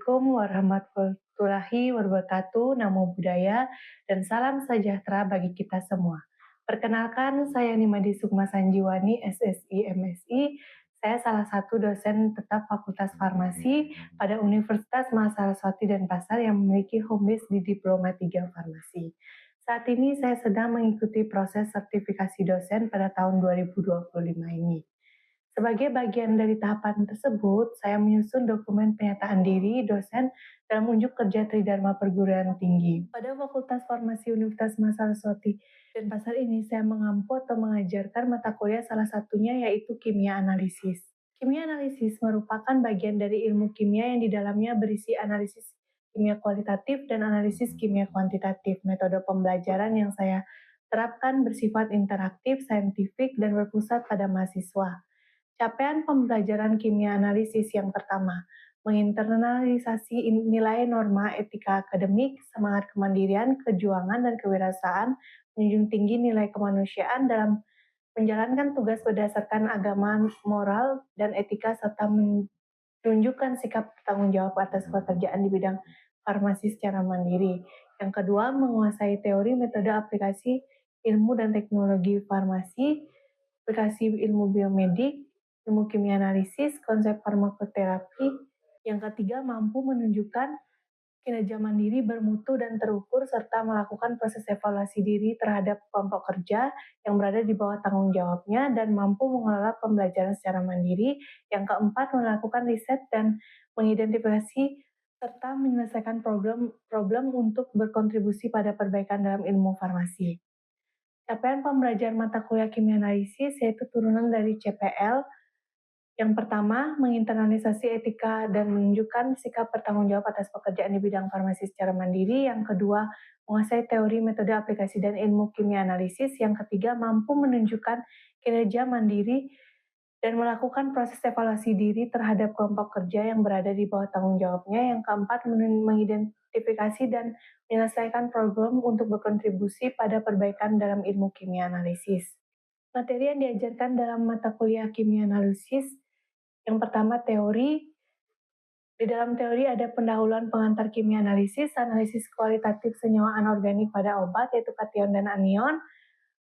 Assalamualaikum warahmatullahi wabarakatuh, namo buddhaya, dan salam sejahtera bagi kita semua. Perkenalkan, saya Nimadi Sukma Sanjiwani, SSI MSI. Saya salah satu dosen tetap Fakultas Farmasi pada Universitas Mahasaraswati Denpasar yang memiliki home base di Diploma 3 Farmasi. Saat ini saya sedang mengikuti proses sertifikasi dosen pada tahun 2025 ini. Sebagai bagian dari tahapan tersebut, saya menyusun dokumen pernyataan diri dosen dalam unjuk kerja Tridharma Perguruan Tinggi. Pada Fakultas Farmasi Universitas Mahasaraswati Denpasar ini, saya mengampu atau mengajarkan mata kuliah salah satunya yaitu kimia analisis. Kimia analisis merupakan bagian dari ilmu kimia yang di dalamnya berisi analisis kimia kualitatif dan analisis kimia kuantitatif. Metode pembelajaran yang saya terapkan bersifat interaktif, saintifik, dan berpusat pada mahasiswa. Capaian pembelajaran kimia analisis yang pertama, menginternalisasi nilai norma etika akademik, semangat kemandirian, kejuangan, dan kewirausahaan, menjunjung tinggi nilai kemanusiaan dalam menjalankan tugas berdasarkan agama, moral, dan etika, serta menunjukkan sikap bertanggung jawab atas pekerjaan di bidang farmasi secara mandiri. Yang kedua, menguasai teori, metode, aplikasi ilmu dan teknologi farmasi, aplikasi ilmu biomedik, ilmu kimia analisis, konsep farmakoterapi. Yang ketiga, mampu menunjukkan kinerja mandiri, bermutu dan terukur, serta melakukan proses evaluasi diri terhadap kelompok kerja yang berada di bawah tanggung jawabnya dan mampu mengelola pembelajaran secara mandiri. Yang keempat, melakukan riset dan mengidentifikasi serta menyelesaikan problem untuk berkontribusi pada perbaikan dalam ilmu farmasi. Capaian pembelajaran mata kuliah kimia analisis yaitu turunan dari CPL. Yang pertama, menginternalisasi etika dan menunjukkan sikap bertanggung jawab atas pekerjaan di bidang farmasi secara mandiri. Yang kedua, menguasai teori, metode, aplikasi, dan ilmu kimia analisis. Yang ketiga, mampu menunjukkan kinerja mandiri dan melakukan proses evaluasi diri terhadap kelompok kerja yang berada di bawah tanggung jawabnya. Yang keempat, mengidentifikasi dan menyelesaikan problem untuk berkontribusi pada perbaikan dalam ilmu kimia analisis. Materi yang diajarkan dalam mata kuliah kimia analisis, yang pertama teori. Di dalam teori ada pendahuluan pengantar kimia analisis kualitatif senyawa anorganik pada obat yaitu kation dan anion,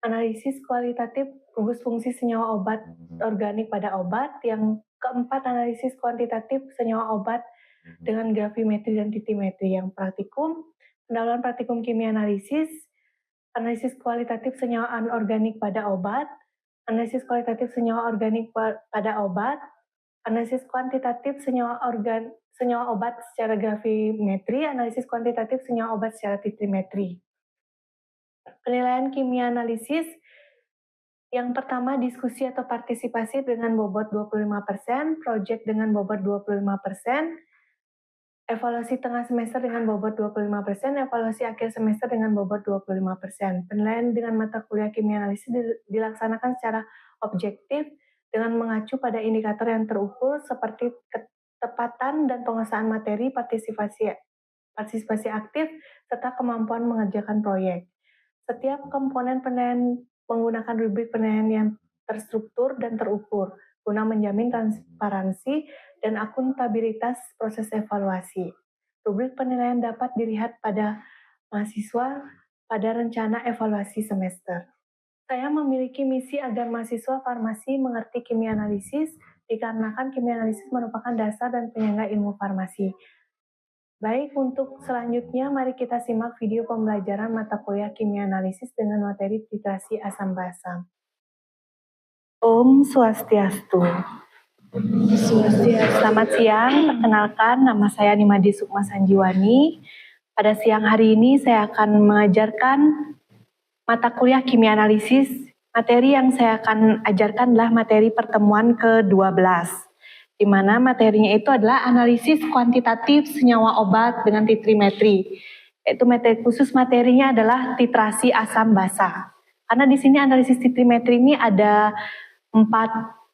analisis kualitatif gugus fungsi senyawa obat organik pada obat. Yang keempat, analisis kuantitatif senyawa obat dengan gravimetri dan titimetri. Yang praktikum, pendahuluan praktikum kimia analisis kualitatif senyawa anorganik pada obat, analisis kualitatif senyawa organik pada obat, analisis kuantitatif senyawa obat secara gravimetri, analisis kuantitatif senyawa obat secara titimetri. Penilaian kimia analisis, yang pertama diskusi atau partisipasi dengan bobot 25%, project dengan bobot 25%, evaluasi tengah semester dengan bobot 25%, evaluasi akhir semester dengan bobot 25%. Penilaian dengan mata kuliah kimia analisis dilaksanakan secara objektif dengan mengacu pada indikator yang terukur seperti ketepatan dan penguasaan materi, partisipasi aktif, serta kemampuan mengerjakan proyek. Setiap komponen penilaian menggunakan rubrik penilaian yang terstruktur dan terukur guna menjamin transparansi dan akuntabilitas proses evaluasi. Rubrik penilaian dapat dilihat pada mahasiswa pada rencana evaluasi semester. Saya memiliki misi agar mahasiswa farmasi mengerti kimia analisis, dikarenakan kimia analisis merupakan dasar dan penyangga ilmu farmasi. Baik, untuk selanjutnya mari kita simak video pembelajaran mata kuliah kimia analisis dengan materi titrasi asam basa. Om Swastiastu. Selamat siang, perkenalkan nama saya Nimadi Sukma Sanjiwani. Pada siang hari ini saya akan mengajarkan mata kuliah kimia analisis. Materi yang saya akan ajarkan adalah materi pertemuan ke-12, di mana materinya itu adalah analisis kuantitatif senyawa obat dengan titrimetri. Yaitu materi khusus materinya adalah titrasi asam basa. Karena di sini analisis titrimetri ini ada 4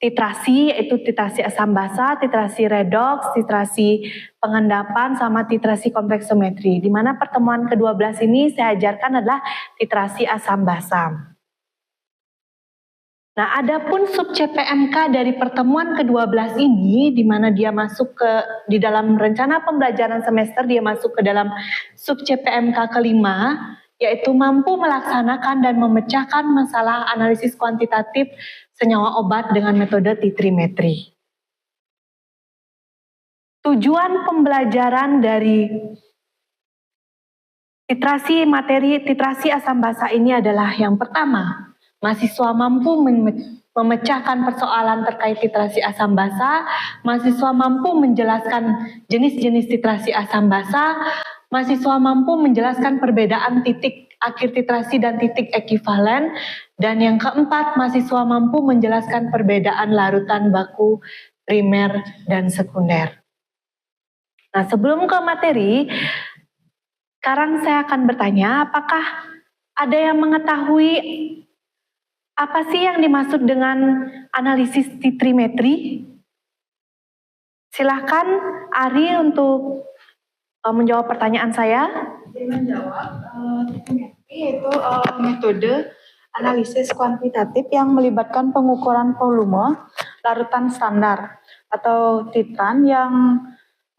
titrasi, yaitu titrasi asam basa, titrasi redoks, titrasi pengendapan, sama titrasi kompleksometri. Di mana pertemuan ke-12 ini saya ajarkan adalah titrasi asam basa. Nah, adapun sub CPMK dari pertemuan ke-12 ini, di mana dia masuk di dalam rencana pembelajaran semester, dia masuk ke dalam sub CPMK kelima, yaitu mampu melaksanakan dan memecahkan masalah analisis kuantitatif senyawa obat dengan metode titrimetri. Tujuan pembelajaran dari titrasi materi titrasi asam basa ini adalah yang pertama, mahasiswa mampu memecahkan persoalan terkait titrasi asam basa, mahasiswa mampu menjelaskan jenis-jenis titrasi asam basa, mahasiswa mampu menjelaskan perbedaan titik akhir titrasi dan titik ekivalen, dan yang keempat, mahasiswa mampu menjelaskan perbedaan larutan baku primer dan sekunder. Nah, sebelum ke materi, sekarang saya akan bertanya, apakah ada yang mengetahui apa sih yang dimaksud dengan analisis titrimetri? Silahkan Ari untuk menjawab pertanyaan saya. Menjawab, titrimetri yaitu metode analisis kuantitatif yang melibatkan pengukuran volume larutan standar atau titran yang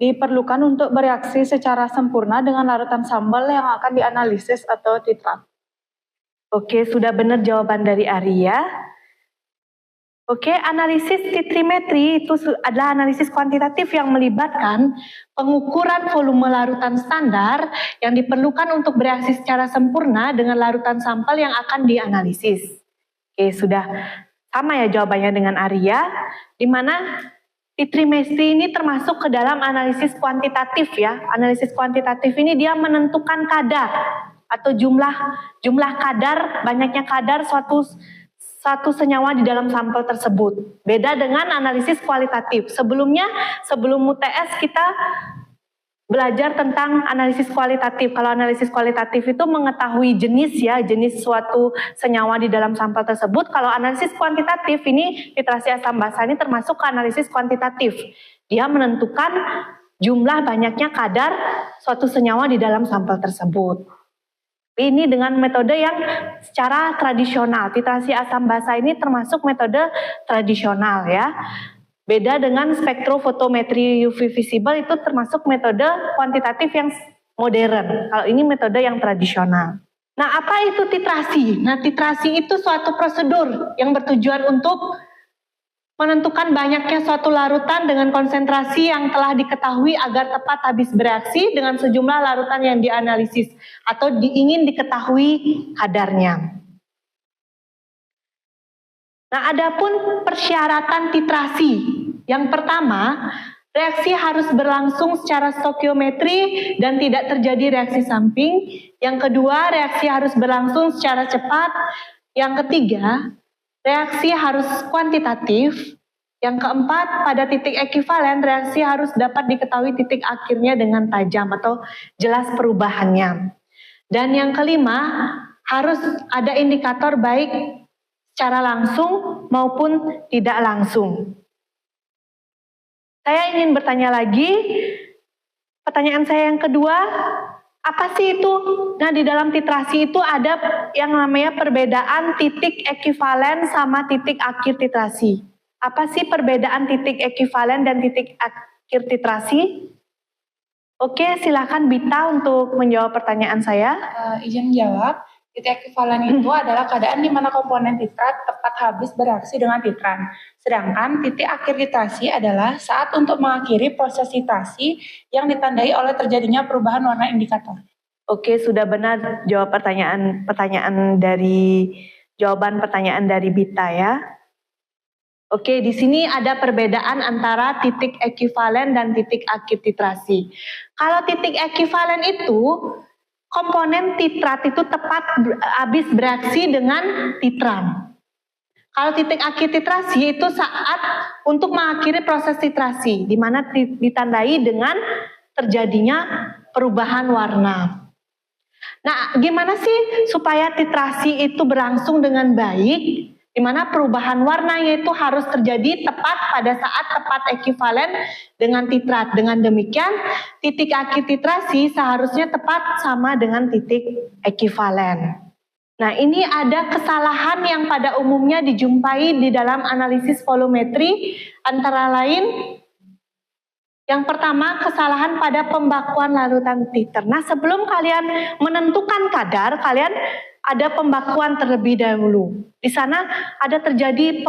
diperlukan untuk bereaksi secara sempurna dengan larutan sambal yang akan dianalisis atau titran. Oke, sudah benar jawaban dari Arya. Oke, analisis titrimetri itu adalah analisis kuantitatif yang melibatkan pengukuran volume larutan standar yang diperlukan untuk bereaksi secara sempurna dengan larutan sampel yang akan dianalisis. Oke, sudah sama ya jawabannya dengan Arya, di mana titrimetri ini termasuk ke dalam analisis kuantitatif ya. Analisis kuantitatif ini dia menentukan kadar atau jumlah kadar, banyaknya kadar suatu senyawa di dalam sampel tersebut. Beda dengan analisis kualitatif. Sebelum UTS kita belajar tentang analisis kualitatif. Kalau analisis kualitatif itu mengetahui jenis suatu senyawa di dalam sampel tersebut. Kalau analisis kuantitatif ini, titrasi asam basa ini termasuk ke analisis kuantitatif. Dia menentukan jumlah banyaknya kadar suatu senyawa di dalam sampel tersebut. Ini dengan metode yang secara tradisional. Titrasi asam basa ini termasuk metode tradisional ya. Beda dengan spektrofotometri UV visible itu termasuk metode kuantitatif yang modern. Kalau ini metode yang tradisional. Nah, apa itu titrasi? Nah, titrasi itu suatu prosedur yang bertujuan untuk menentukan banyaknya suatu larutan dengan konsentrasi yang telah diketahui agar tepat habis bereaksi dengan sejumlah larutan yang dianalisis atau ingin diketahui kadarnya. Nah, adapun persyaratan titrasi. Yang pertama, reaksi harus berlangsung secara stokiometri dan tidak terjadi reaksi samping. Yang kedua, reaksi harus berlangsung secara cepat. Yang ketiga, reaksi harus kuantitatif. Yang keempat, pada titik ekivalen, reaksi harus dapat diketahui titik akhirnya dengan tajam atau jelas perubahannya. Dan yang kelima, harus ada indikator baik secara langsung maupun tidak langsung. Saya ingin bertanya lagi, pertanyaan saya yang kedua, apa sih itu? Nah, di dalam titrasi itu ada yang namanya perbedaan titik ekivalen sama titik akhir titrasi. Apa sih perbedaan titik ekivalen dan titik akhir titrasi? Oke, silakan Bita untuk menjawab pertanyaan saya. Izin jawab. Titik ekivalen itu adalah keadaan di mana komponen titrat tepat habis bereaksi dengan titran. Sedangkan titik akhir titrasi adalah saat untuk mengakhiri proses titrasi yang ditandai oleh terjadinya perubahan warna indikator. Oke, sudah benar jawab pertanyaan dari Bita ya. Oke, di sini ada perbedaan antara titik ekivalen dan titik akhir titrasi. Kalau titik ekivalen itu komponen titrat itu tepat habis bereaksi dengan titran. Kalau titik akhir titrasi itu saat untuk mengakhiri proses titrasi, di mana ditandai dengan terjadinya perubahan warna. Nah, gimana sih supaya titrasi itu berlangsung dengan baik? Di mana perubahan warnanya itu harus terjadi tepat pada saat tepat ekivalen dengan titrat. Dengan demikian, titik akhir titrasi seharusnya tepat sama dengan titik ekivalen. Nah, ini ada kesalahan yang pada umumnya dijumpai di dalam analisis volumetri, antara lain yang pertama, kesalahan pada pembakuan larutan titer. Nah, sebelum kalian menentukan kadar, kalian ada pembakuan terlebih dahulu. Di sana ada terjadi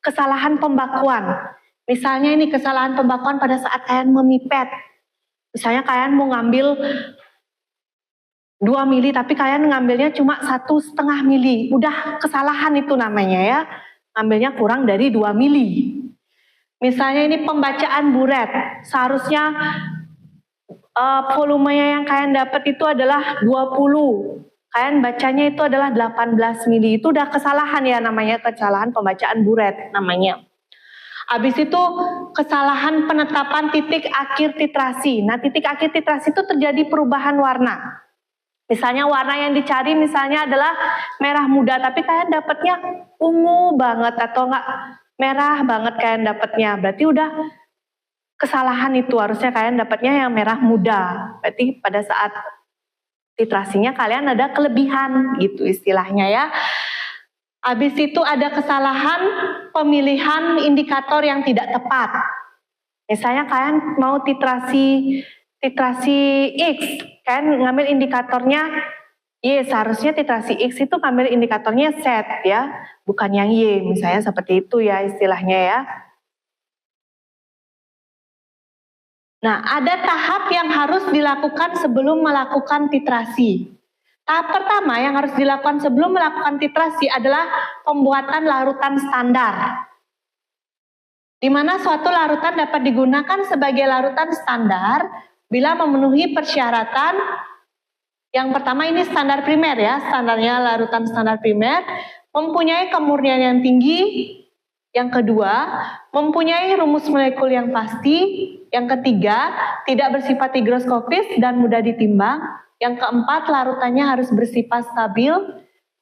kesalahan pembakuan. Misalnya ini kesalahan pembakuan pada saat kalian memipet. Misalnya kalian mau ngambil 2 mili tapi kalian ngambilnya cuma 1,5 mili. Udah kesalahan itu namanya ya. Ngambilnya kurang dari 2 mili. Misalnya ini pembacaan buret. Seharusnya volumenya yang kalian dapat itu adalah 20. Kalian bacanya itu adalah 18 mili. Itu udah kesalahan ya, namanya kesalahan pembacaan buret namanya. Habis itu kesalahan penetapan titik akhir titrasi. Nah, titik akhir titrasi itu terjadi perubahan warna. Misalnya warna yang dicari misalnya adalah merah muda, tapi kalian dapatnya ungu banget atau enggak merah banget kalian dapatnya. Berarti udah kesalahan itu, harusnya kalian dapatnya yang merah muda. Berarti pada saat titrasinya kalian ada kelebihan gitu istilahnya ya. Habis itu ada kesalahan pemilihan indikator yang tidak tepat. Misalnya kalian mau titrasi X, kalian ngambil indikatornya Y, seharusnya titrasi X itu ngambil indikatornya Z ya, bukan yang Y, misalnya seperti itu ya istilahnya ya. Nah, ada tahap yang harus dilakukan sebelum melakukan titrasi. Tahap pertama yang harus dilakukan sebelum melakukan titrasi adalah pembuatan larutan standar. Di mana suatu larutan dapat digunakan sebagai larutan standar bila memenuhi persyaratan. Yang pertama ini standar primer ya, standarnya larutan standar primer, mempunyai kemurnian yang tinggi. Yang kedua, mempunyai rumus molekul yang pasti. Yang ketiga, tidak bersifat higroskopis dan mudah ditimbang. Yang keempat, larutannya harus bersifat stabil.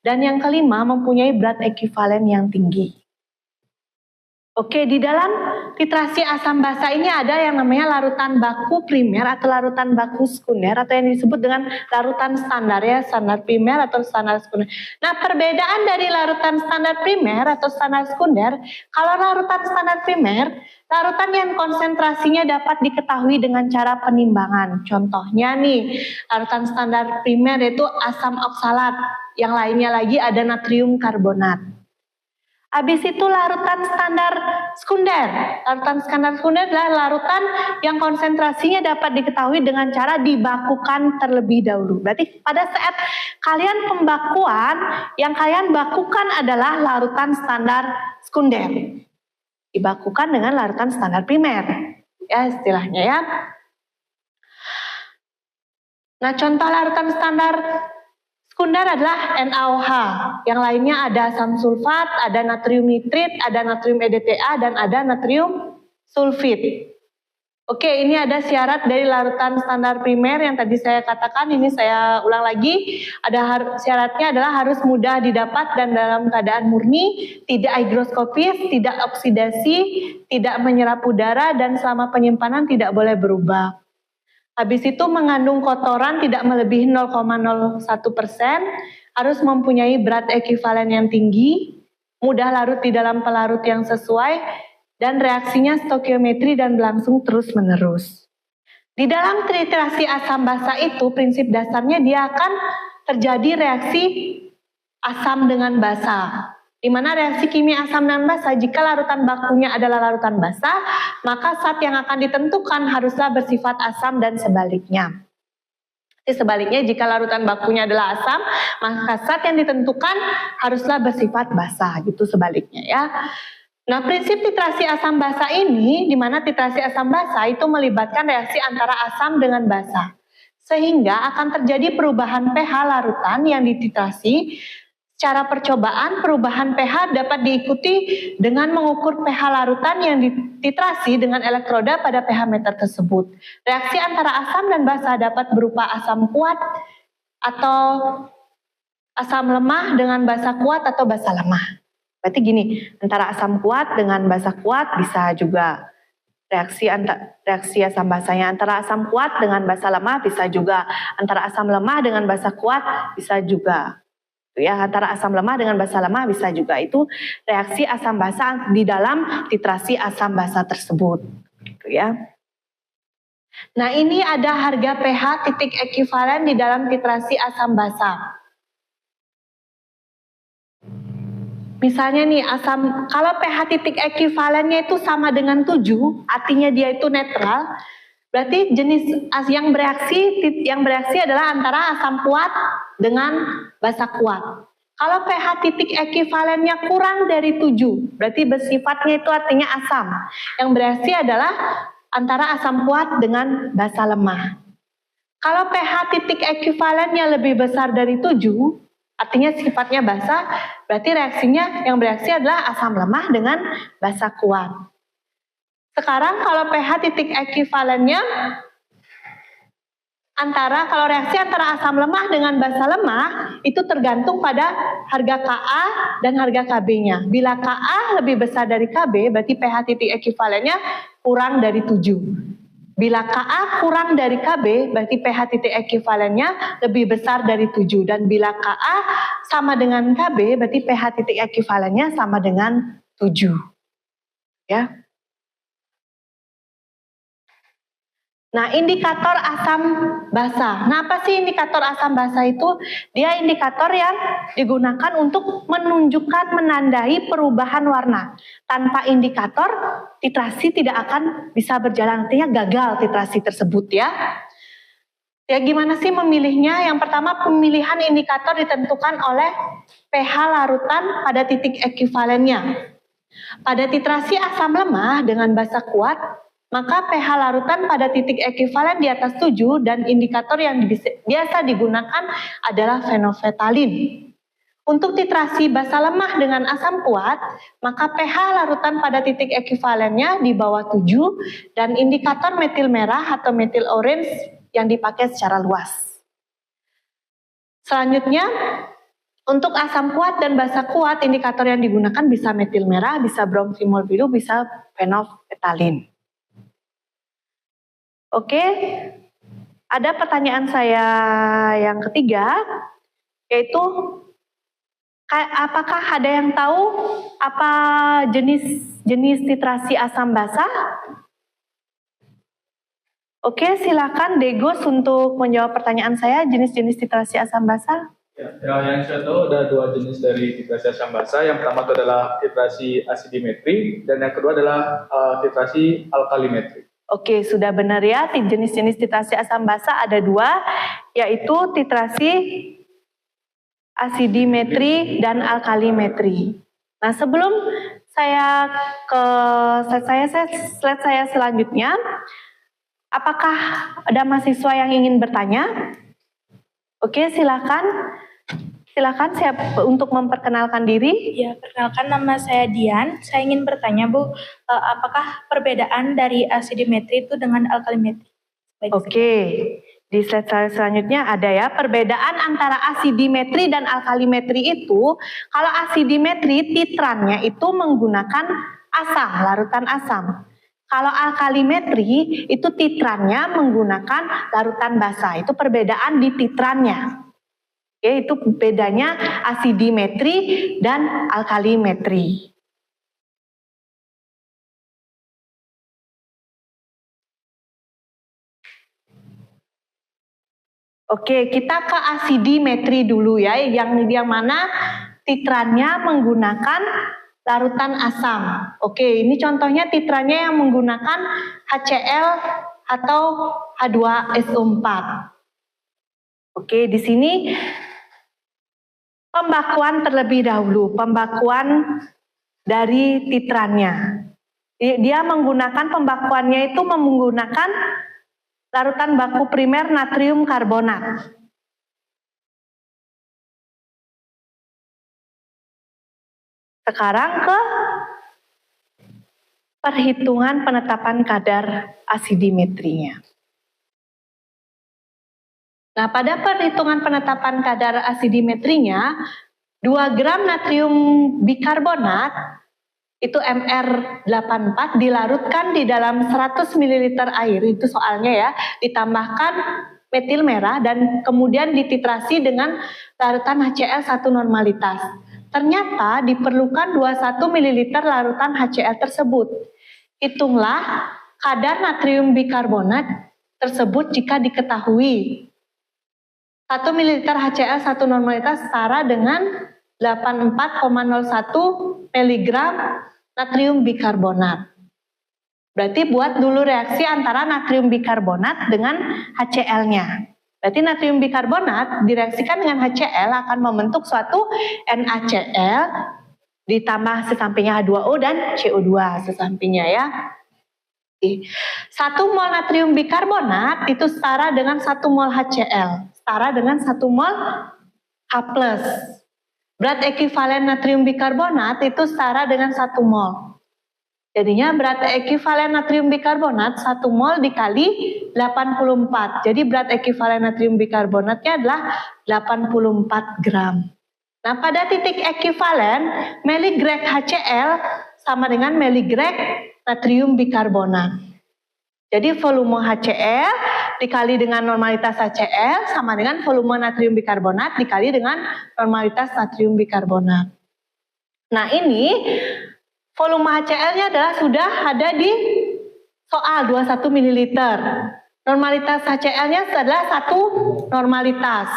Dan yang kelima, mempunyai berat ekuivalen yang tinggi. Oke, di dalam titrasi asam basa ini ada yang namanya larutan baku primer atau larutan baku sekunder atau yang disebut dengan larutan standar ya, standar primer atau standar sekunder. Nah, perbedaan dari larutan standar primer atau standar sekunder, kalau larutan standar primer, larutan yang konsentrasinya dapat diketahui dengan cara penimbangan. Contohnya nih, larutan standar primer itu asam oksalat, yang lainnya lagi ada natrium karbonat. Habis itu larutan standar sekunder. Larutan standar sekunder adalah larutan yang konsentrasinya dapat diketahui dengan cara dibakukan terlebih dahulu. Berarti pada saat kalian pembakuan, yang kalian bakukan adalah larutan standar sekunder. Dibakukan dengan larutan standar primer. Ya istilahnya ya. Nah, contoh larutan standar sekunder adalah NaOH, yang lainnya ada asam sulfat, ada natrium nitrit, ada natrium EDTA, dan ada natrium sulfit. Oke, ini ada syarat dari larutan standar primer yang tadi saya katakan, ini saya ulang lagi. Ada syaratnya adalah harus mudah didapat dan dalam keadaan murni, tidak higroskopis, tidak oksidasi, tidak menyerap udara, dan selama penyimpanan tidak boleh berubah. Habis itu mengandung kotoran tidak melebihi 0,01%, harus mempunyai berat ekuivalen yang tinggi, mudah larut di dalam pelarut yang sesuai, dan reaksinya stokiometri dan berlangsung terus-menerus. Di dalam titrasi asam basa itu, prinsip dasarnya dia akan terjadi reaksi asam dengan basa. Di mana reaksi kimia asam dan basa, jika larutan bakunya adalah larutan basa, maka zat yang akan ditentukan haruslah bersifat asam dan sebaliknya. Jadi sebaliknya, jika larutan bakunya adalah asam, maka zat yang ditentukan haruslah bersifat basa, gitu sebaliknya ya. Nah, prinsip titrasi asam basa ini, di mana titrasi asam basa itu melibatkan reaksi antara asam dengan basa. Sehingga akan terjadi perubahan pH larutan yang dititrasi. Secara percobaan, perubahan pH dapat diikuti dengan mengukur pH larutan yang dititrasi dengan elektroda pada pH meter tersebut. Reaksi antara asam dan basa dapat berupa asam kuat atau asam lemah dengan basa kuat atau basa lemah. Berarti gini, antara asam kuat dengan basa kuat bisa juga. Reaksi asam basanya antara asam kuat dengan basa lemah bisa juga. Antara asam lemah dengan basa kuat bisa juga. ya, antara asam lemah dengan basa lemah bisa juga, itu reaksi asam basa di dalam titrasi asam basa tersebut, gitu ya. Nah, ini ada harga pH titik ekivalen di dalam titrasi asam basa. Misalnya nih, kalau pH titik ekivalennya itu sama dengan 7, artinya dia itu netral, berarti jenis yang bereaksi adalah antara asam kuat dengan basa kuat. Kalau pH titik ekivalennya kurang dari 7, berarti bersifatnya itu artinya asam. Yang bereaksi adalah antara asam kuat dengan basa lemah. Kalau pH titik ekivalennya lebih besar dari 7, artinya sifatnya basa, berarti reaksinya yang bereaksi adalah asam lemah dengan basa kuat. Sekarang kalau pH titik ekivalennya kalau reaksi antara asam lemah dengan basa lemah itu tergantung pada harga Ka dan harga Kb-nya. Bila Ka lebih besar dari Kb, berarti pH titik ekivalennya kurang dari 7. Bila Ka kurang dari Kb, berarti pH titik ekivalennya lebih besar dari 7. Dan bila Ka sama dengan Kb, berarti pH titik ekivalennya sama dengan 7. Ya. Nah, indikator asam basa. Nah, apa sih indikator asam basa itu? Dia indikator yang digunakan untuk menandai perubahan warna. Tanpa indikator, titrasi tidak akan bisa berjalan, artinya gagal titrasi tersebut ya. Ya, gimana sih memilihnya? Yang pertama, pemilihan indikator ditentukan oleh pH larutan pada titik ekivalennya. Pada titrasi asam lemah dengan basa kuat, maka pH larutan pada titik ekivalen di atas 7 dan indikator yang biasa digunakan adalah fenolfetalin. Untuk titrasi basa lemah dengan asam kuat, maka pH larutan pada titik ekivalennya di bawah 7 dan indikator metil merah atau metil orange yang dipakai secara luas. Selanjutnya, untuk asam kuat dan basa kuat, indikator yang digunakan bisa metil merah, bisa bromfimol biru, bisa fenolfetalin. Oke, ada pertanyaan saya yang ketiga, yaitu apakah ada yang tahu apa jenis titrasi asam basa? Oke, silakan Degos untuk menjawab pertanyaan saya, jenis-jenis titrasi asam basa. Ya, yang saya tahu ada 2 jenis dari titrasi asam basa. Yang pertama itu adalah titrasi asidimetri dan yang kedua adalah titrasi alkalimetri. Oke, sudah benar ya, jenis-jenis titrasi asam basa ada 2, yaitu titrasi asidimetri dan alkalimetri. Nah, sebelum saya ke slide saya selanjutnya, apakah ada mahasiswa yang ingin bertanya? Oke, silakan. Silakan siap untuk memperkenalkan diri. Ya, perkenalkan, nama saya Dian. Saya ingin bertanya, Bu, apakah perbedaan dari asidimetri itu dengan alkalimetri? Oke, di slide selanjutnya ada ya, perbedaan antara asidimetri dan alkalimetri itu, kalau asidimetri titrannya itu menggunakan asam, larutan asam. Kalau alkalimetri itu titrannya menggunakan larutan basa, itu perbedaan di titrannya. Oke, itu bedanya asidimetri dan alkalimetri. Oke, kita ke asidimetri dulu ya, yang mana titrannya menggunakan larutan asam. Oke, ini contohnya titrannya yang menggunakan HCl atau H2SO4. Oke, di sini pembakuan terlebih dahulu, pembakuan dari titrannya. Dia menggunakan pembakuannya itu menggunakan larutan baku primer natrium karbonat. Sekarang ke perhitungan penetapan kadar asidimetrinya. Nah, pada perhitungan penetapan kadar asidimetrinya, 2 gram natrium bikarbonat itu MR84 dilarutkan di dalam 100 ml air, itu soalnya ya, ditambahkan metil merah dan kemudian dititrasi dengan larutan HCl 1 normalitas. Ternyata diperlukan 21 ml larutan HCl tersebut. Hitunglah kadar natrium bikarbonat tersebut jika diketahui. 1 ml HCl 1 normalitas setara dengan 84,01 mg natrium bikarbonat. Berarti buat dulu reaksi antara natrium bikarbonat dengan HCl-nya. Berarti natrium bikarbonat direaksikan dengan HCl akan membentuk suatu NaCl ditambah sesampingnya H2O dan CO2 sesampingnya ya. 1 mol natrium bikarbonat itu setara dengan 1 mol HCl, setara dengan 1 mol H+. Berat ekivalen natrium bikarbonat itu setara dengan 1 mol. Jadinya berat ekivalen natrium bikarbonat 1 mol dikali 84. Jadi berat ekivalen natrium bikarbonatnya adalah 84 gram. Nah, pada titik ekivalen, miligrek HCl sama dengan miligrek natrium bikarbonat. Jadi volume HCl dikali dengan normalitas HCl sama dengan volume natrium bikarbonat dikali dengan normalitas natrium bikarbonat. Nah, ini volume HCl-nya adalah sudah ada di soal 21 ml. Normalitas HCl-nya adalah 1 normalitas.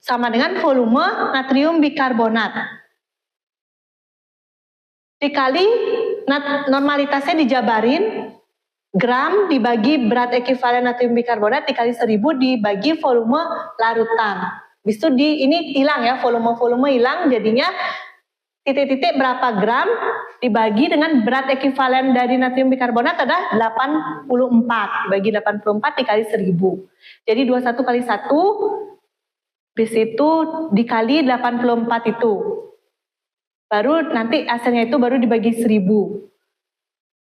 Sama dengan volume natrium bikarbonat. Dikali normalitasnya dijabarin, gram dibagi berat ekivalen natrium bikarbonat dikali 1000 dibagi volume larutan. Habis itu ini hilang ya, volume hilang jadinya titik-titik berapa gram dibagi dengan berat ekivalen dari natrium bikarbonat adalah 84. Bagi 84 dikali 1000. Jadi 21 kali 1 bis itu dikali 84 itu. Baru nanti hasilnya itu baru dibagi 1000.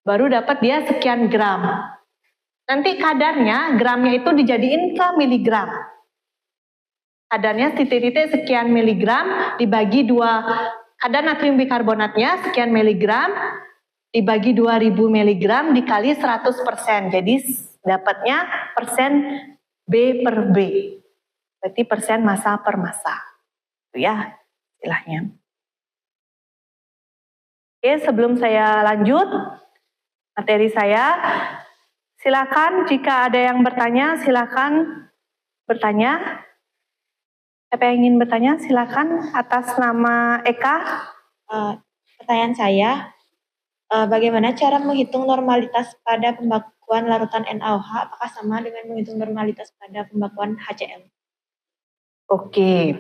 Baru dapat dia sekian gram. Nanti kadarnya, gramnya itu dijadiin ke miligram. Kadarnya titik-titik sekian miligram dibagi 2. Kadar natrium bikarbonatnya sekian miligram dibagi 2000 miligram dikali 100%. Jadi dapatnya persen B per B. Berarti persen massa per massa. Itu ya istilahnya. Oke, sebelum saya lanjut materi saya, silakan jika ada yang bertanya silakan bertanya. Siapa yang ingin bertanya, silakan atas nama Eka. Pertanyaan saya, bagaimana cara menghitung normalitas pada pembakuan larutan NaOH? Apakah sama dengan menghitung normalitas pada pembakuan HCl? Oke,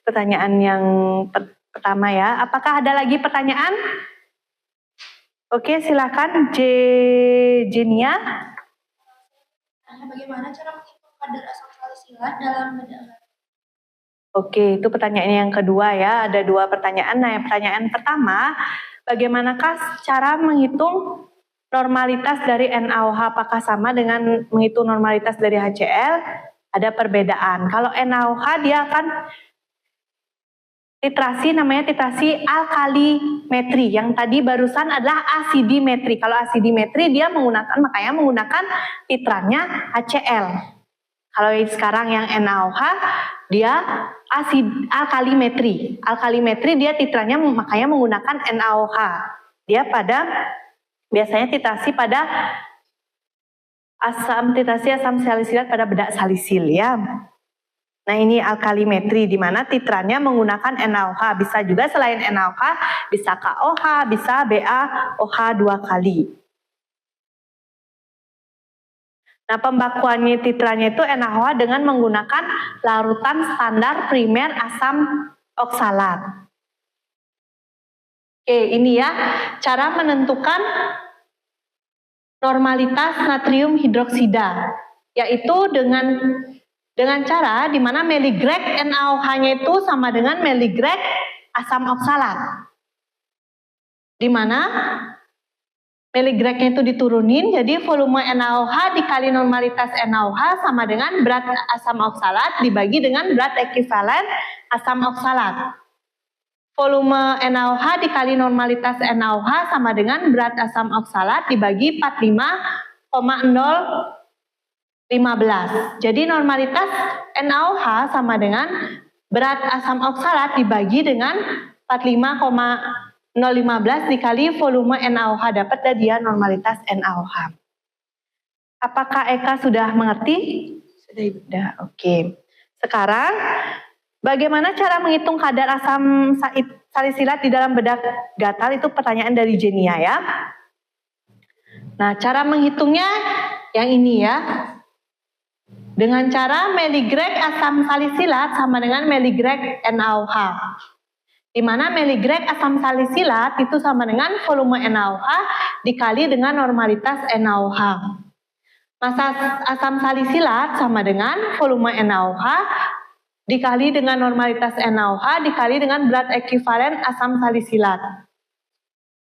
pertanyaan yang pertama ya. Apakah ada lagi pertanyaan? Oke, silakan Jenia. Bagaimana cara menghitung kadar asam salisilat dalam bedah? Oke, itu pertanyaan yang kedua ya. Ada 2 pertanyaan. Nah, yang pertanyaan pertama, bagaimanakah cara menghitung normalitas dari NaOH? Apakah sama dengan menghitung normalitas dari HCl? Ada perbedaan. Kalau NaOH dia akan titrasi, namanya titrasi alkalimetri. Yang tadi barusan adalah asidimetri. Kalau asidimetri dia makanya menggunakan titrannya HCl. Kalau sekarang yang NaOH dia alkalimetri. Alkalimetri dia titrannya makanya menggunakan NaOH. Dia biasanya titrasi pada titrasi asam salisilat pada bedak salisil ya. Nah, ini alkalimetri di mana titrannya menggunakan NaOH. Bisa juga selain NaOH, bisa KOH, bisa BaOH 2 kali. Nah, pembakuannya titranya itu NaOH dengan menggunakan larutan standar primer asam oksalat. Oke, ini ya cara menentukan normalitas natrium hidroksida, yaitu dengan cara di mana miligrek NaOH-nya itu sama dengan miligrek asam oksalat. Di mana miligreknya itu diturunin, jadi volume NaOH dikali normalitas NaOH sama dengan berat asam oksalat dibagi dengan berat ekivalen asam oksalat. Volume NaOH dikali normalitas NaOH sama dengan berat asam oksalat dibagi 45,0 15. Jadi normalitas NaOH sama dengan berat asam oksalat dibagi dengan 45,015 dikali volume NaOH, dapat dia normalitas NaOH. Apakah Eka sudah mengerti? Sudah, oke. Sekarang bagaimana cara menghitung kadar asam salisilat di dalam bedak gatal? Itu pertanyaan dari Jenia ya. Nah, cara menghitungnya yang ini ya. Dengan cara miligram asam salisilat sama dengan miligram NaOH. Di mana miligram asam salisilat itu sama dengan volume NaOH dikali dengan normalitas NaOH. Massa asam salisilat sama dengan volume NaOH dikali dengan normalitas NaOH dikali dengan berat ekuivalen asam salisilat.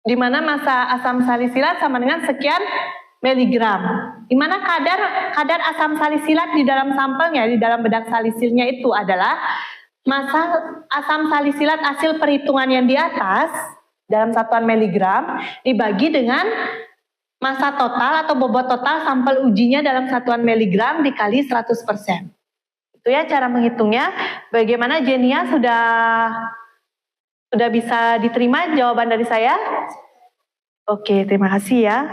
Di mana massa asam salisilat sama dengan sekian miligram. Di mana kadar asam salisilat di dalam sampelnya, di dalam bedak salisilnya itu adalah massa asam salisilat hasil perhitungan yang di atas dalam satuan miligram dibagi dengan massa total atau bobot total sampel ujinya dalam satuan miligram dikali 100%. Itu ya cara menghitungnya. Bagaimana Jenia, sudah bisa diterima jawaban dari saya? Oke, terima kasih ya.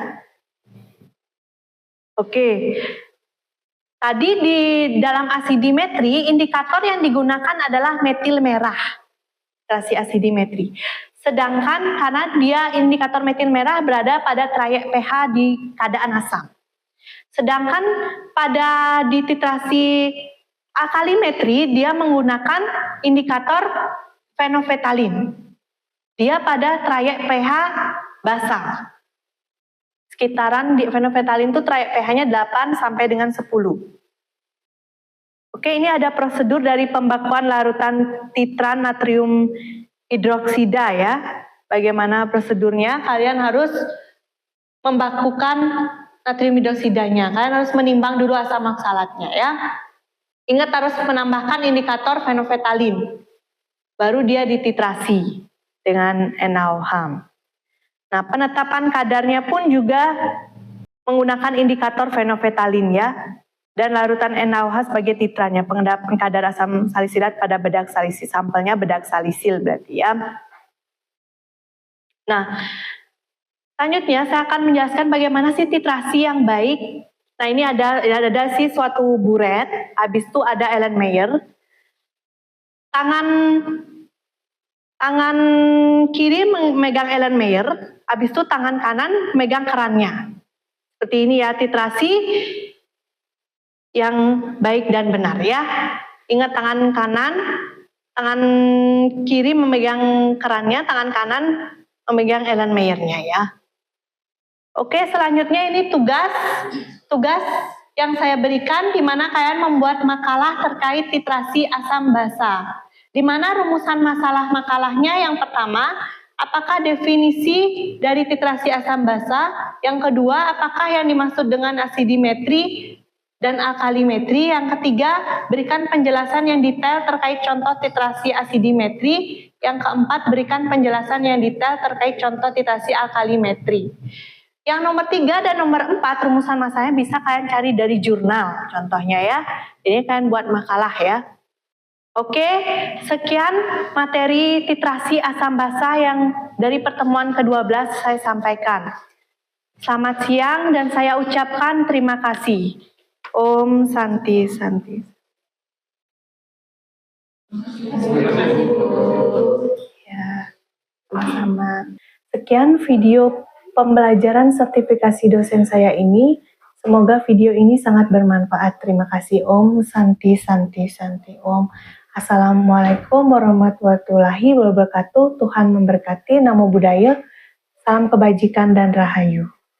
Oke. Tadi di dalam asidimetri, indikator yang digunakan adalah metil merah, titrasi asidimetri. Sedangkan karena dia indikator metil merah berada pada trayek pH di keadaan asam. Sedangkan pada di titrasi alkalimetri, dia menggunakan indikator fenofetalin. Dia pada trayek pH basal. Sekitaran di fenofetalin itu trayek pH-nya 8 sampai dengan 10. Oke, ini ada prosedur dari pembakuan larutan titran natrium hidroksida ya. Bagaimana prosedurnya? Kalian harus membakukan natrium hidroksidanya. Kalian harus menimbang dulu asam oksalatnya ya. Ingat harus menambahkan indikator fenofetalin. Baru dia dititrasi dengan NaOH. Nah, penetapan kadarnya pun juga menggunakan indikator fenofetalin ya. Dan larutan NaOH sebagai titrannya, pengendapan kadar asam salisilat pada bedak salisil, sampelnya bedak salisil berarti ya. Nah, selanjutnya saya akan menjelaskan bagaimana sih titrasi yang baik. Nah, ini ada sih suatu buret, habis itu ada Erlenmeyer. Tangan kiri memegang Erlenmeyer, habis itu tangan kanan megang kerannya. Seperti ini ya, titrasi yang baik dan benar ya. Ingat tangan kiri memegang kerannya, tangan kanan memegang Erlenmeyernya ya. Oke, selanjutnya ini tugas yang saya berikan di mana kalian membuat makalah terkait titrasi asam basa. Di mana rumusan makalahnya yang pertama, apakah definisi dari titrasi asam basa? Yang kedua, apakah yang dimaksud dengan asidimetri dan alkalimetri? Yang ketiga, berikan penjelasan yang detail terkait contoh titrasi asidimetri. Yang keempat, berikan penjelasan yang detail terkait contoh titrasi alkalimetri. Yang nomor 3 dan nomor 4 rumusan masalahnya bisa kalian cari dari jurnal contohnya ya. Ini kalian buat makalah ya. Oke, sekian materi titrasi asam basa yang dari pertemuan ke-12 saya sampaikan. Selamat siang dan saya ucapkan terima kasih. Om Santi Santi. Ya, sama-sama. Sekian video pembelajaran sertifikasi dosen saya ini. Semoga video ini sangat bermanfaat. Terima kasih Om Santi Santi Santi Om. Assalamualaikum warahmatullahi wabarakatuh. Tuhan memberkati. Namo Buddhaya. Salam kebajikan dan rahayu.